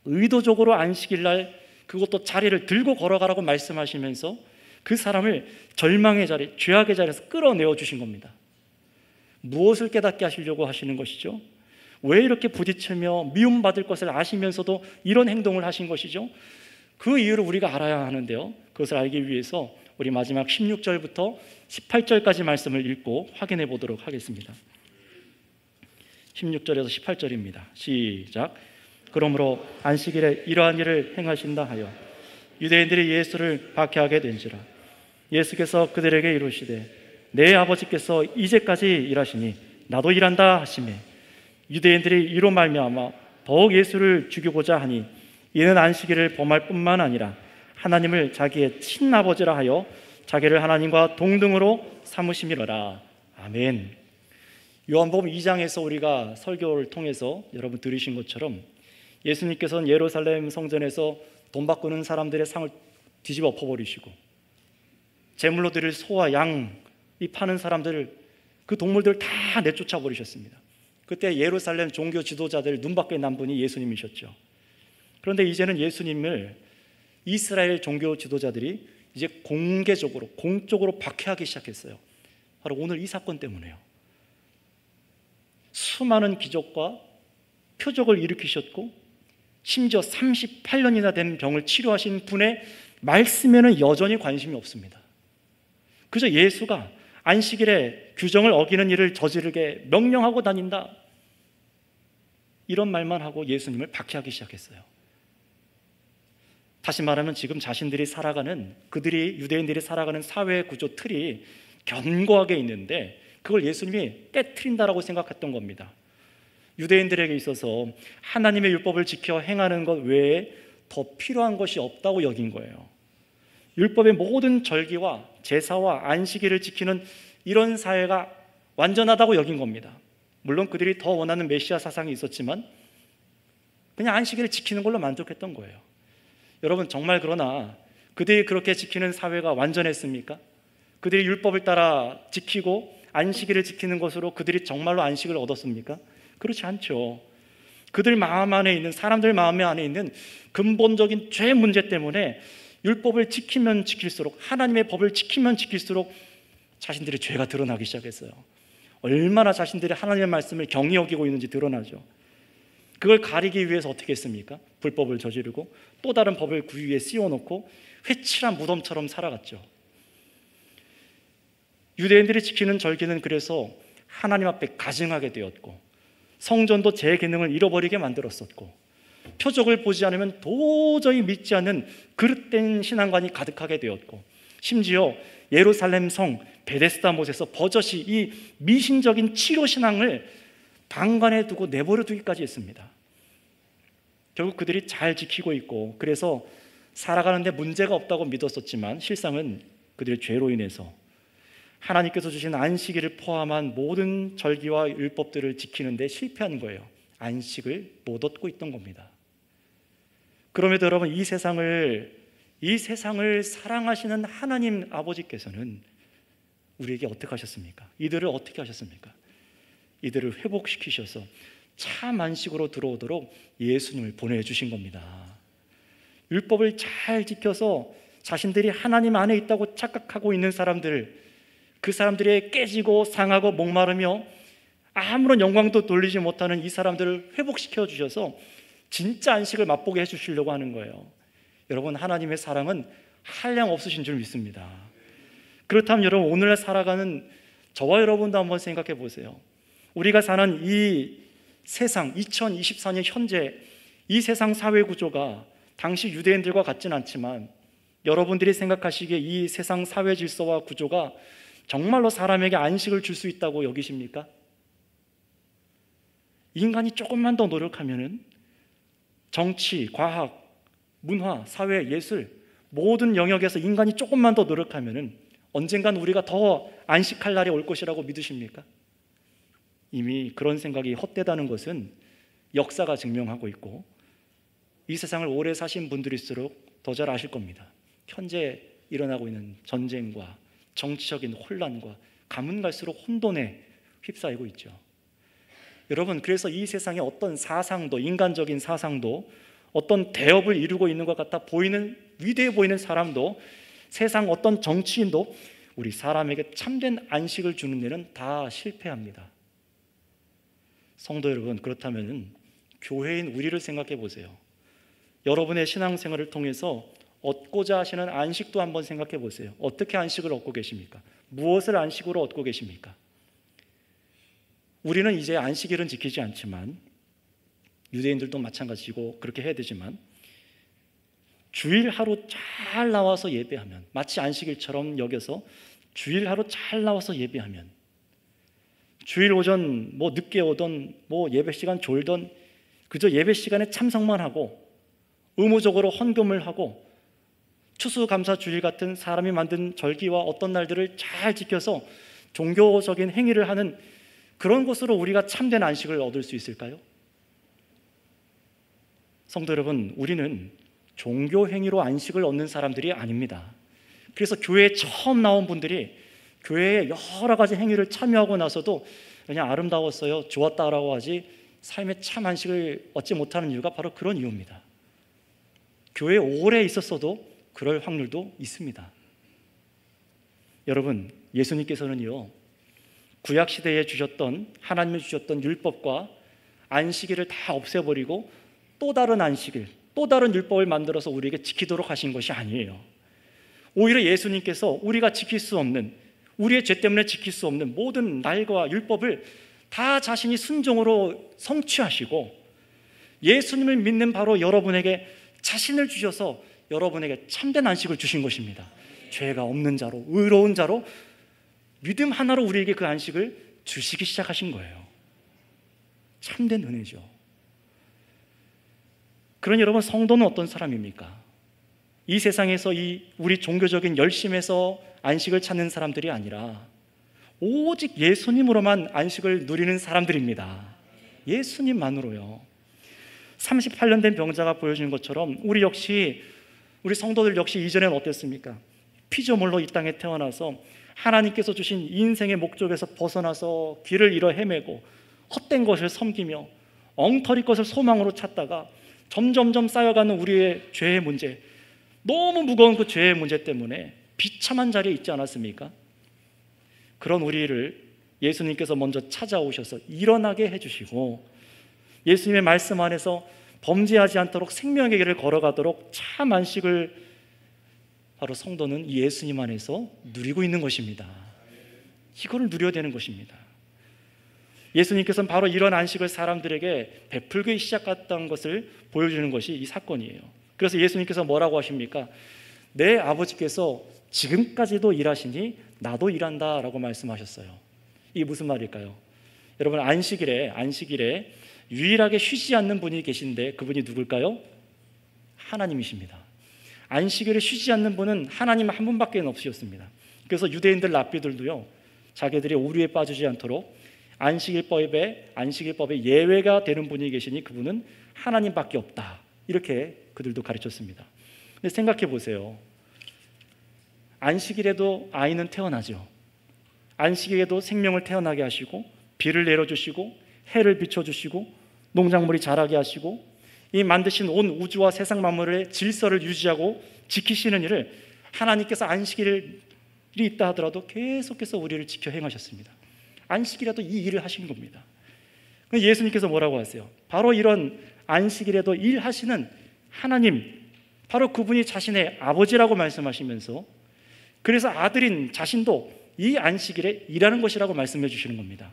의도적으로 안식일 날 그것도 자리를 들고 걸어가라고 말씀하시면서 그 사람을 절망의 자리, 죄악의 자리에서 끌어내어 주신 겁니다. 무엇을 깨닫게 하시려고 하시는 것이죠? 왜 이렇게 부딪히며 미움받을 것을 아시면서도 이런 행동을 하신 것이죠? 그 이유를 우리가 알아야 하는데요, 그것을 알기 위해서 우리 마지막 16절부터 18절까지 말씀을 읽고 확인해 보도록 하겠습니다. 16절에서 18절입니다. 시작. 그러므로 안식일에 이러한 일을 행하신다 하여 유대인들이 예수를 박해하게 된지라. 예수께서 그들에게 이르시되 내 아버지께서 이제까지 일하시니 나도 일한다 하시매 유대인들이 이로 말미암아 더욱 예수를 죽이고자 하니 이는 안식일을 범할 뿐만 아니라 하나님을 자기의 친아버지라 하여 자기를 하나님과 동등으로 삼으심이로라. 아멘. 요한복음 2장에서 우리가 설교를 통해서 여러분 들으신 것처럼 예수님께서는 예루살렘 성전에서 돈 바꾸는 사람들의 상을 뒤집어 엎어버리시고 제물로 드릴 소와 양이 파는 사람들을, 그 동물들을 다 내쫓아 버리셨습니다. 그때 예루살렘 종교 지도자들 눈밖에 난 분이 예수님이셨죠. 그런데 이제는 예수님을 이스라엘 종교 지도자들이 이제 공개적으로, 공적으로 박해하기 시작했어요. 바로 오늘 이 사건 때문에요. 수많은 기적과 표적을 일으키셨고 심지어 38년이나 된 병을 치료하신 분의 말씀에는 여전히 관심이 없습니다. 그저 예수가 안식일에 규정을 어기는 일을 저지르게 명령하고 다닌다, 이런 말만 하고 예수님을 박해하기 시작했어요. 다시 말하면 지금 자신들이 살아가는, 그들이 유대인들이 살아가는 사회 구조 틀이 견고하게 있는데 그걸 예수님이 깨트린다라고 생각했던 겁니다. 유대인들에게 있어서 하나님의 율법을 지켜 행하는 것 외에 더 필요한 것이 없다고 여긴 거예요. 율법의 모든 절기와 제사와 안식일을 지키는 이런 사회가 완전하다고 여긴 겁니다. 물론 그들이 더 원하는 메시아 사상이 있었지만 그냥 안식일을 지키는 걸로 만족했던 거예요. 여러분, 정말 그러나 그들이 그렇게 지키는 사회가 완전했습니까? 그들이 율법을 따라 지키고 안식일을 지키는 것으로 그들이 정말로 안식을 얻었습니까? 그렇지 않죠. 그들 마음 안에 있는, 사람들 마음 안에 있는 근본적인 죄 문제 때문에 율법을 지키면 지킬수록, 하나님의 법을 지키면 지킬수록 자신들의 죄가 드러나기 시작했어요. 얼마나 자신들이 하나님의 말씀을 경히 여기고 있는지 드러나죠. 그걸 가리기 위해서 어떻게 했습니까? 불법을 저지르고 또 다른 법을 그 위에 씌워놓고 회칠한 무덤처럼 살아갔죠. 유대인들이 지키는 절기는 그래서 하나님 앞에 가증하게 되었고 성전도 제 기능을 잃어버리게 만들었었고 표적을 보지 않으면 도저히 믿지 않는 그릇된 신앙관이 가득하게 되었고 심지어 예루살렘 성 베데스다 못에서 버젓이 이 미신적인 치료 신앙을 방관해 두고 내버려 두기까지 했습니다. 결국 그들이 잘 지키고 있고 그래서 살아가는데 문제가 없다고 믿었었지만 실상은 그들의 죄로 인해서 하나님께서 주신 안식일을 포함한 모든 절기와 율법들을 지키는데 실패한 거예요. 안식을 못 얻고 있던 겁니다. 그럼에도 여러분, 이 세상을 사랑하시는 하나님 아버지께서는 우리에게 어떻게 하셨습니까? 이들을 어떻게 하셨습니까? 이들을 회복시키셔서 참 안식으로 들어오도록 예수님을 보내주신 겁니다. 율법을 잘 지켜서 자신들이 하나님 안에 있다고 착각하고 있는 사람들, 그 사람들이 깨지고 상하고 목마르며 아무런 영광도 돌리지 못하는 이 사람들을 회복시켜 주셔서 진짜 안식을 맛보게 해주시려고 하는 거예요. 여러분, 하나님의 사랑은 한량 없으신 줄 믿습니다. 그렇다면 여러분, 오늘날 살아가는 저와 여러분도 한번 생각해 보세요. 우리가 사는 이 세상, 2024년 현재 이 세상 사회 구조가 당시 유대인들과 같진 않지만 여러분들이 생각하시기에 이 세상 사회 질서와 구조가 정말로 사람에게 안식을 줄 수 있다고 여기십니까? 인간이 조금만 더 노력하면은 정치, 과학, 문화, 사회, 예술 모든 영역에서 인간이 조금만 더 노력하면은 언젠간 우리가 더 안식할 날이 올 것이라고 믿으십니까? 이미 그런 생각이 헛되다는 것은 역사가 증명하고 있고 이 세상을 오래 사신 분들일수록 더 잘 아실 겁니다. 현재 일어나고 있는 전쟁과 정치적인 혼란과 가면 갈수록 혼돈에 휩싸이고 있죠. 여러분, 그래서 이 세상에 어떤 사상도, 인간적인 사상도, 어떤 대업을 이루고 있는 것 같아 보이는, 위대해 보이는 사람도, 세상 어떤 정치인도 우리 사람에게 참된 안식을 주는 데는 다 실패합니다. 성도 여러분, 그렇다면 교회인 우리를 생각해 보세요. 여러분의 신앙생활을 통해서 얻고자 하시는 안식도 한번 생각해 보세요. 어떻게 안식을 얻고 계십니까? 무엇을 안식으로 얻고 계십니까? 우리는 이제 안식일은 지키지 않지만, 유대인들도 마찬가지고 그렇게 해야 되지만, 주일 하루 잘 나와서 예배하면, 마치 안식일처럼 여겨서 주일 하루 잘 나와서 예배하면, 주일 오전 늦게 오던 예배 시간 졸던 그저 예배 시간에 참석만 하고 의무적으로 헌금을 하고 추수감사주일 같은 사람이 만든 절기와 어떤 날들을 잘 지켜서 종교적인 행위를 하는 그런 것으로 우리가 참된 안식을 얻을 수 있을까요? 성도 여러분, 우리는 종교 행위로 안식을 얻는 사람들이 아닙니다. 그래서 교회에 처음 나온 분들이 교회에 여러 가지 행위를 참여하고 나서도 그냥 아름다웠어요, 좋았다라고 하지 삶에 참 안식을 얻지 못하는 이유가 바로 그런 이유입니다. 교회에 오래 있었어도 그럴 확률도 있습니다. 여러분, 예수님께서는요, 구약시대에 주셨던, 하나님이 주셨던 율법과 안식일을 다 없애버리고 또 다른 안식일, 또 다른 율법을 만들어서 우리에게 지키도록 하신 것이 아니에요. 오히려 예수님께서 우리가 지킬 수 없는, 우리의 죄 때문에 지킬 수 없는 모든 날과 율법을 다 자신이 순종으로 성취하시고 예수님을 믿는 바로 여러분에게 자신을 주셔서 여러분에게 참된 안식을 주신 것입니다. 죄가 없는 자로, 의로운 자로 믿음 하나로 우리에게 그 안식을 주시기 시작하신 거예요. 참된 은혜죠. 그러니 여러분, 성도는 어떤 사람입니까? 이 세상에서 우리 종교적인 열심에서 안식을 찾는 사람들이 아니라 오직 예수님으로만 안식을 누리는 사람들입니다. 예수님만으로요. 38년 된 병자가 보여주는 것처럼 우리 성도들 역시 이전에는 어땠습니까? 피조물로 이 땅에 태어나서 하나님께서 주신 인생의 목적에서 벗어나서 길을 잃어 헤매고 헛된 것을 섬기며 엉터리 것을 소망으로 찾다가 점점점 쌓여가는 우리의 죄의 문제, 너무 무거운 그 죄의 문제 때문에 비참한 자리에 있지 않았습니까? 그런 우리를 예수님께서 먼저 찾아오셔서 일어나게 해주시고 예수님의 말씀 안에서 범죄하지 않도록 생명의 길을 걸어가도록 참 안식을 바로 성도는 이 예수님 안에서 누리고 있는 것입니다. 이거를 누려야 되는 것입니다. 예수님께서는 바로 이런 안식을 사람들에게 베풀기 시작했던 것을 보여주는 것이 이 사건이에요. 그래서 예수님께서 뭐라고 하십니까? 내 아버지께서 지금까지도 일하시니 나도 일한다 라고 말씀하셨어요. 이게 무슨 말일까요? 여러분, 안식일에 유일하게 쉬지 않는 분이 계신데 그분이 누굴까요? 하나님이십니다. 안식일에 쉬지 않는 분은 하나님 한 분밖에 없으셨습니다. 그래서 유대인들 랍비들도요, 자기들이 오류에 빠지지 않도록 안식일법에 예외가 되는 분이 계시니 그분은 하나님밖에 없다, 이렇게 그들도 가르쳤습니다. 근데 생각해 보세요. 안식일에도 아이는 태어나죠. 안식일에도 생명을 태어나게 하시고 비를 내려주시고 해를 비춰주시고 농작물이 자라게 하시고 이 만드신 온 우주와 세상 만물의 질서를 유지하고 지키시는 일을 하나님께서 안식일이 있다 하더라도 계속해서 우리를 지켜 행하셨습니다. 안식일에도 이 일을 하신 겁니다. 예수님께서 뭐라고 하세요? 바로 이런 안식일에도 일하시는 하나님, 바로 그분이 자신의 아버지라고 말씀하시면서 그래서 아들인 자신도 이 안식일에 일하는 것이라고 말씀해 주시는 겁니다.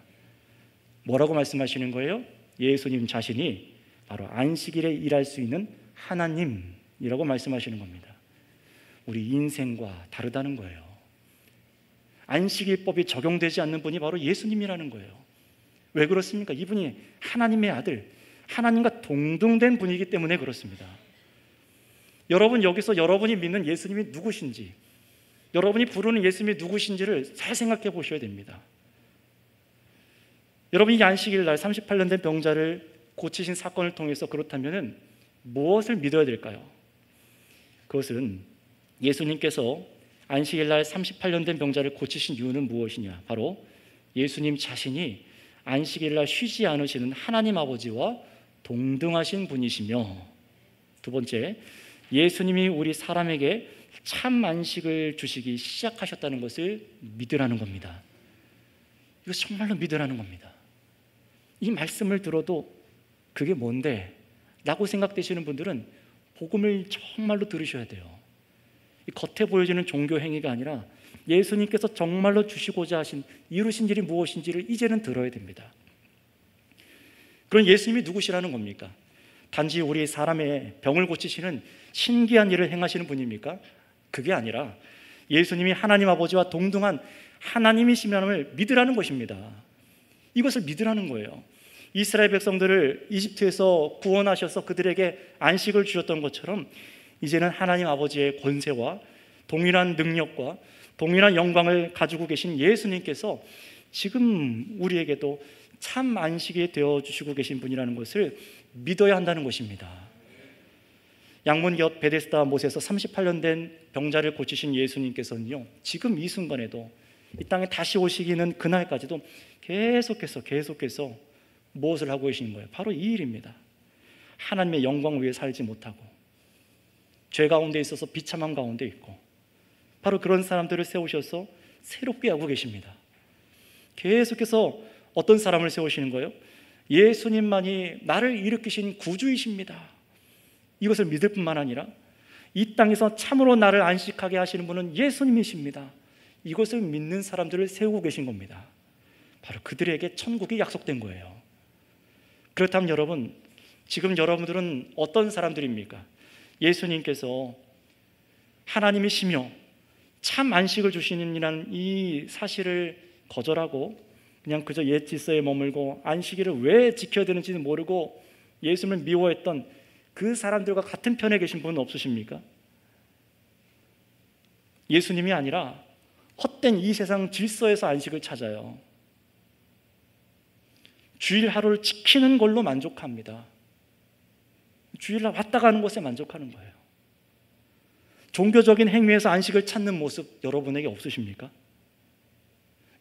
뭐라고 말씀하시는 거예요? 예수님 자신이 바로 안식일에 일할 수 있는 하나님이라고 말씀하시는 겁니다. 우리 인생과 다르다는 거예요. 안식일법이 적용되지 않는 분이 바로 예수님이라는 거예요. 왜 그렇습니까? 이분이 하나님의 아들, 하나님과 동등된 분이기 때문에 그렇습니다. 여러분, 여기서 여러분이 믿는 예수님이 누구신지, 여러분이 부르는 예수님이 누구신지를 잘 생각해 보셔야 됩니다. 여러분이 안식일 날 38년 된 병자를 고치신 사건을 통해서 그렇다면 무엇을 믿어야 될까요? 그것은 예수님께서 안식일 날 38년 된 병자를 고치신 이유는 무엇이냐? 바로 예수님 자신이 안식일 날 쉬지 않으시는 하나님 아버지와 동등하신 분이시며, 두 번째, 예수님이 우리 사람에게 참 안식을 주시기 시작하셨다는 것을 믿으라는 겁니다. 이거 정말로 믿으라는 겁니다. 이 말씀을 들어도 그게 뭔데? 라고 생각되시는 분들은 복음을 정말로 들으셔야 돼요. 겉에 보여지는 종교 행위가 아니라 예수님께서 정말로 주시고자 하신, 이루신 일이 무엇인지를 이제는 들어야 됩니다. 그럼 예수님이 누구시라는 겁니까? 단지 우리 사람의 병을 고치시는 신기한 일을 행하시는 분입니까? 그게 아니라 예수님이 하나님 아버지와 동등한 하나님이시라는 믿으라는 것입니다. 이것을 믿으라는 거예요. 이스라엘 백성들을 이집트에서 구원하셔서 그들에게 안식을 주셨던 것처럼 이제는 하나님 아버지의 권세와 동일한 능력과 동일한 영광을 가지고 계신 예수님께서 지금 우리에게도 참 안식이 되어주시고 계신 분이라는 것을 믿어야 한다는 것입니다. 양문곁 베데스다 못에서 38년 된 병자를 고치신 예수님께서는요, 지금 이 순간에도 이 땅에 다시 오시기는 그날까지도 계속해서 무엇을 하고 계신 거예요? 바로 이 일입니다. 하나님의 영광 위에 살지 못하고 죄 가운데 있어서 비참함 가운데 있고, 바로 그런 사람들을 세우셔서 새롭게 하고 계십니다. 계속해서 어떤 사람을 세우시는 거예요? 예수님만이 나를 일으키신 구주이십니다. 이것을 믿을 뿐만 아니라 이 땅에서 참으로 나를 안식하게 하시는 분은 예수님이십니다. 이것을 믿는 사람들을 세우고 계신 겁니다. 바로 그들에게 천국이 약속된 거예요. 그렇다면 여러분, 지금 여러분들은 어떤 사람들입니까? 예수님께서 하나님이시며 참 안식을 주시는 이 사실을 거절하고 그냥 그저 옛 질서에 머물고 안식일을 왜 지켜야 되는지는 모르고 예수님을 미워했던 그 사람들과 같은 편에 계신 분은 없으십니까? 예수님이 아니라 헛된 이 세상 질서에서 안식을 찾아요. 주일 하루를 지키는 걸로 만족합니다. 주일날 왔다 가는 것에 만족하는 거예요. 종교적인 행위에서 안식을 찾는 모습 여러분에게 없으십니까?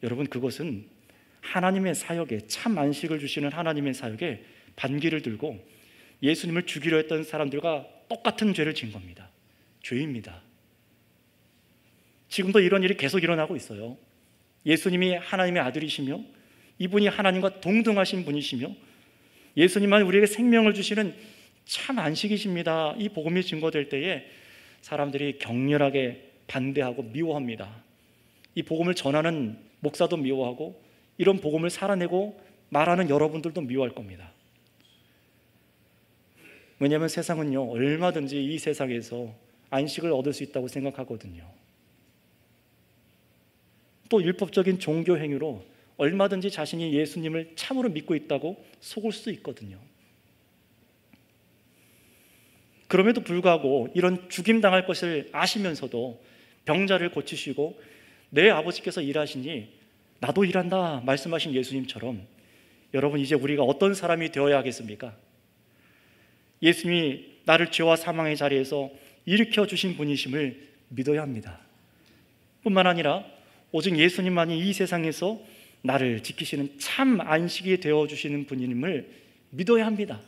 여러분, 그것은 하나님의 사역에, 참 안식을 주시는 하나님의 사역에 반기를 들고 예수님을 죽이려 했던 사람들과 똑같은 죄를 지은 겁니다. 죄입니다. 지금도 이런 일이 계속 일어나고 있어요. 예수님이 하나님의 아들이시며 이분이 하나님과 동등하신 분이시며 예수님만 우리에게 생명을 주시는 참 안식이십니다. 이 복음이 증거될 때에 사람들이 격렬하게 반대하고 미워합니다. 이 복음을 전하는 목사도 미워하고 이런 복음을 살아내고 말하는 여러분들도 미워할 겁니다. 왜냐하면 세상은요, 얼마든지 이 세상에서 안식을 얻을 수 있다고 생각하거든요. 또 율법적인 종교 행위로 얼마든지 자신이 예수님을 참으로 믿고 있다고 속을 수 있거든요. 그럼에도 불구하고 이런 죽임당할 것을 아시면서도 병자를 고치시고 내 아버지께서 일하시니 나도 일한다 말씀하신 예수님처럼 여러분, 이제 우리가 어떤 사람이 되어야 하겠습니까? 예수님이 나를 죄와 사망의 자리에서 일으켜 주신 분이심을 믿어야 합니다. 뿐만 아니라 오직 예수님만이 이 세상에서 나를 지키시는 참 안식이 되어주시는 분임을 믿어야 합니다.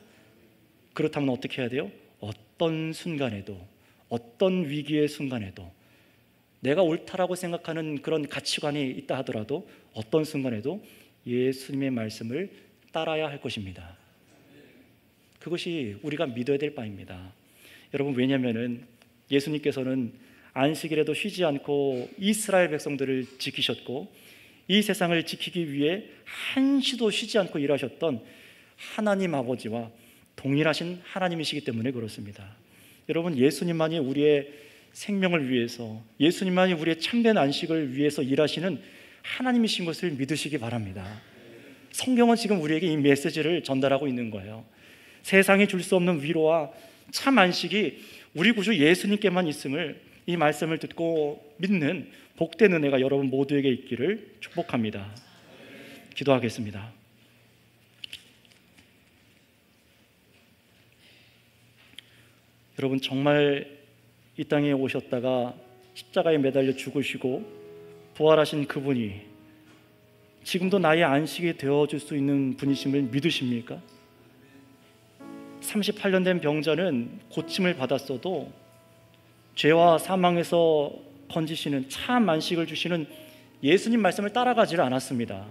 그렇다면 어떻게 해야 돼요? 어떤 순간에도, 어떤 위기의 순간에도, 내가 옳다라고 생각하는 그런 가치관이 있다 하더라도 어떤 순간에도 예수님의 말씀을 따라야 할 것입니다. 그것이 우리가 믿어야 될 바입니다. 여러분, 왜냐하면 예수님께서는 안식일에도 쉬지 않고 이스라엘 백성들을 지키셨고 이 세상을 지키기 위해 한시도 쉬지 않고 일하셨던 하나님 아버지와 동일하신 하나님이시기 때문에 그렇습니다. 여러분, 예수님만이 우리의 생명을 위해서, 예수님만이 우리의 참된 안식을 위해서 일하시는 하나님이신 것을 믿으시기 바랍니다. 성경은 지금 우리에게 이 메시지를 전달하고 있는 거예요. 세상이 줄 수 없는 위로와 참 안식이 우리 구주 예수님께만 있음을, 이 말씀을 듣고 믿는 복된 은혜가 여러분 모두에게 있기를 축복합니다. 기도하겠습니다. 여러분, 정말 이 땅에 오셨다가 십자가에 매달려 죽으시고 부활하신 그분이 지금도 나의 안식이 되어줄 수 있는 분이심을 믿으십니까? 38년 된 병자는 고침을 받았어도 죄와 사망에서 건지시는 참 안식을 주시는 예수님 말씀을 따라가지를 않았습니다.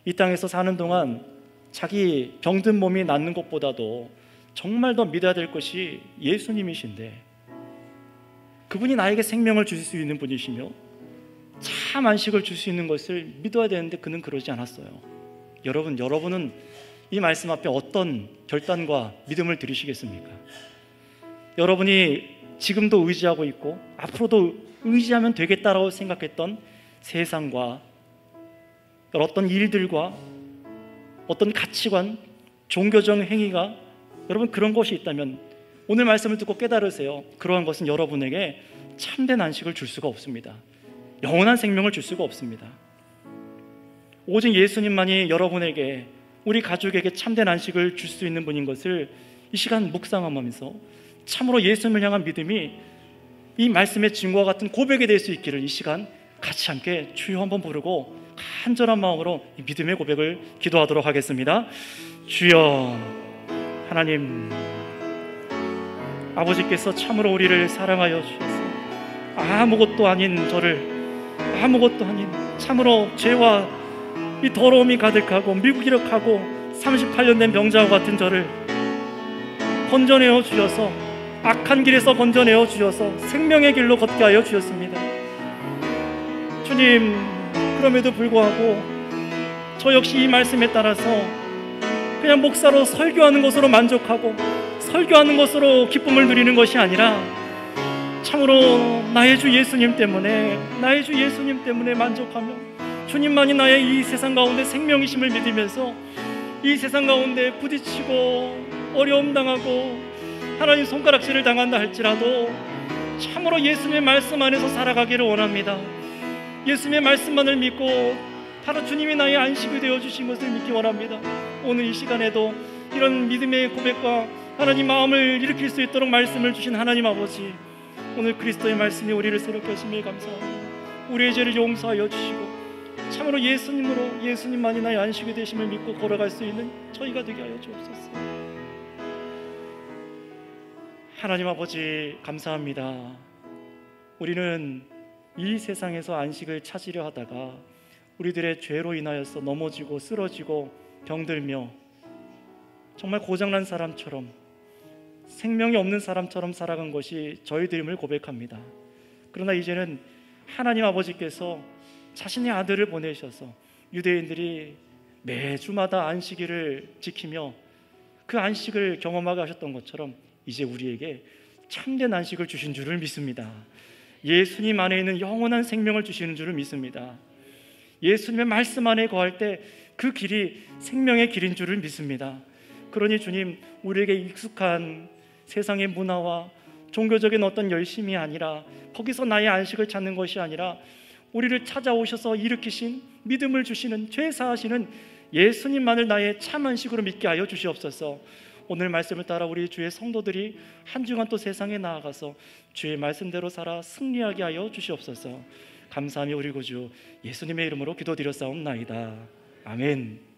이 땅에서 사는 동안 자기 병든 몸이 낫는 것보다도 정말 더 믿어야 될 것이 예수님이신데, 그분이 나에게 생명을 주실 수 있는 분이시며 참 안식을 줄 수 있는 것을 믿어야 되는데 그는 그러지 않았어요. 여러분은 이 말씀 앞에 어떤 결단과 믿음을 들이시겠습니까? 여러분이 지금도 의지하고 있고 앞으로도 의지하면 되겠다라고 생각했던 세상과 어떤 일들과 어떤 가치관, 종교적 행위가 여러분 그런 것이 있다면 오늘 말씀을 듣고 깨달으세요. 그러한 것은 여러분에게 참된 안식을 줄 수가 없습니다. 영원한 생명을 줄 수가 없습니다. 오직 예수님만이 여러분에게, 우리 가족에게 참된 안식을 줄 수 있는 분인 것을 이 시간 묵상하면서 참으로 예수님을 향한 믿음이 이 말씀의 증거와 같은 고백이 될 수 있기를 이 시간 같이 함께 주여 한번 부르고 간절한 마음으로 이 믿음의 고백을 기도하도록 하겠습니다. 주여, 하나님, 아버지께서 참으로 우리를 사랑하여 주셔서 아무것도 아닌 저를, 아무것도 아닌 참으로 죄와 이 더러움이 가득하고 미기력하고 38년 된 병자와 같은 저를 건져내어 주셔서 악한 길에서 건져내어 주셔서 생명의 길로 걷게 하여 주셨습니다. 주님, 그럼에도 불구하고 저 역시 이 말씀에 따라서 그냥 목사로 설교하는 것으로 만족하고 설교하는 것으로 기쁨을 누리는 것이 아니라 참으로 나의 주 예수님 때문에 만족하며 주님만이 나의 이 세상 가운데 생명이심을 믿으면서 이 세상 가운데 부딪히고 어려움 당하고 하나님 손가락질을 당한다 할지라도 참으로 예수님의 말씀 안에서 살아가기를 원합니다. 예수님의 말씀만을 믿고 바로 주님이 나의 안식이 되어주신 것을 믿기 원합니다. 오늘 이 시간에도 이런 믿음의 고백과 하나님 마음을 일으킬 수 있도록 말씀을 주신 하나님 아버지, 오늘 그리스도의 말씀이 우리를 새롭게 하심에 감사합니다. 우리의 죄를 용서하여 주시고 참으로 예수님만이 나의 안식이 되심을 믿고 걸어갈 수 있는 저희가 되게 하여 주옵소서. 하나님 아버지, 감사합니다. 우리는 이 세상에서 안식을 찾으려 하다가 우리들의 죄로 인하여서 넘어지고 쓰러지고 병들며 정말 고장난 사람처럼, 생명이 없는 사람처럼 살아간 것이 저희들임을 고백합니다. 그러나 이제는 하나님 아버지께서 자신의 아들을 보내셔서 유대인들이 매주마다 안식일을 지키며 그 안식을 경험하게 하셨던 것처럼 이제 우리에게 참된 안식을 주신 줄을 믿습니다. 예수님 안에 있는 영원한 생명을 주시는 줄을 믿습니다. 예수님의 말씀 안에 거할 때 그 길이 생명의 길인 줄을 믿습니다. 그러니 주님, 우리에게 익숙한 세상의 문화와 종교적인 어떤 열심이 아니라, 거기서 나의 안식을 찾는 것이 아니라 우리를 찾아오셔서 일으키신, 믿음을 주시는, 죄 사하시는 예수님만을 나의 참 안식으로 믿게 하여 주시옵소서. 오늘 말씀을 따라 우리 주의 성도들이 한 주간 또 세상에 나아가서 주의 말씀대로 살아 승리하게 하여 주시옵소서. 감사하며 우리 구주 예수님의 이름으로 기도드렸사옵나이다. 아멘.